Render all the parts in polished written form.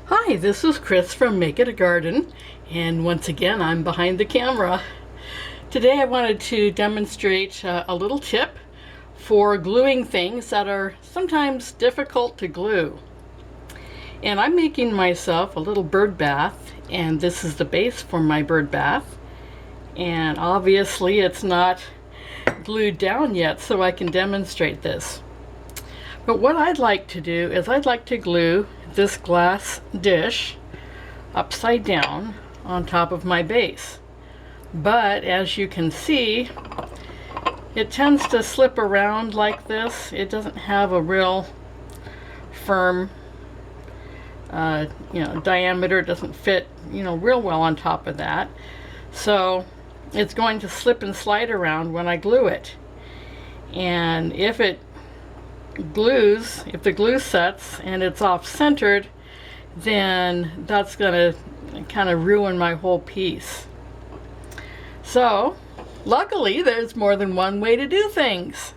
Hi, this is Chris from Make It a Garden, and once again I'm behind the camera. Today I wanted to demonstrate a little tip for gluing things that are sometimes difficult to glue. And I'm making myself a little bird bath, and this is the base for my bird bath. And obviously it's not glued down yet, so I can demonstrate this. But what I'd like to do is I'd like to glue this glass dish upside down on top of my base. But as you can see, it tends to slip around like this. It doesn't have a real firm diameter. It doesn't fit real well on top of that. So it's going to slip and slide around when I glue it. And if the glue sets and it's off-centered, then that's going to kind of ruin my whole piece. So luckily there's more than one way to do things.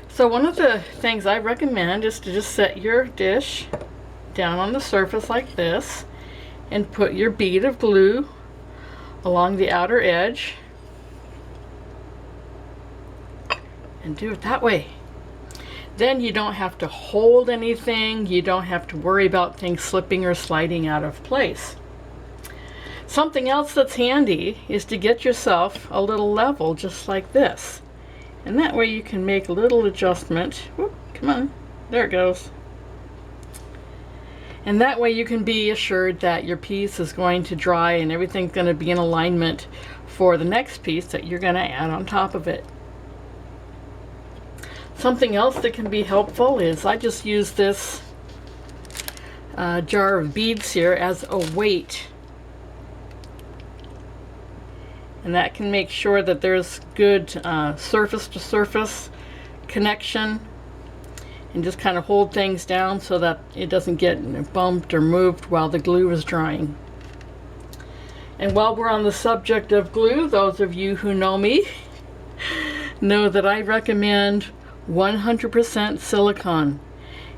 So one of the things I recommend is to just set your dish down on the surface like this and put your bead of glue along the outer edge and do it that way. Then you don't have to hold anything, you don't have to worry about things slipping or sliding out of place. Something else that's handy is to get yourself a little level just like this. And that way you can make a little adjustment. Whoop, come on, there it goes. And that way you can be assured that your piece is going to dry and everything's going to be in alignment for the next piece that you're going to add on top of it. Something else that can be helpful is I just use this jar of beads here as a weight. And that can make sure that there's good surface to surface connection and just kind of hold things down so that it doesn't get bumped or moved while the glue is drying. And while we're on the subject of glue, those of you who know me know that I recommend 100% silicone,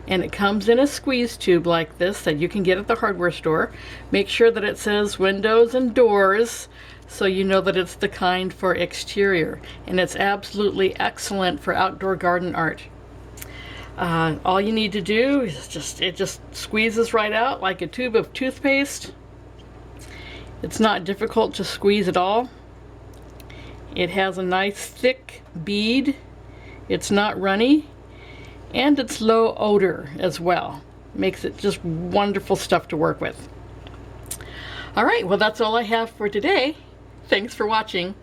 and it comes in a squeeze tube like this that you can get at the hardware store. Make sure that it says windows and doors so you know that it's the kind for exterior, and it's absolutely excellent for outdoor garden art. All you need to do is it just squeezes right out like a tube of toothpaste. It's not difficult to squeeze at all. It has a nice thick bead. It's not runny, and it's low odor as well. Makes it just wonderful stuff to work with. All right, well that's all I have for today. Thanks for watching.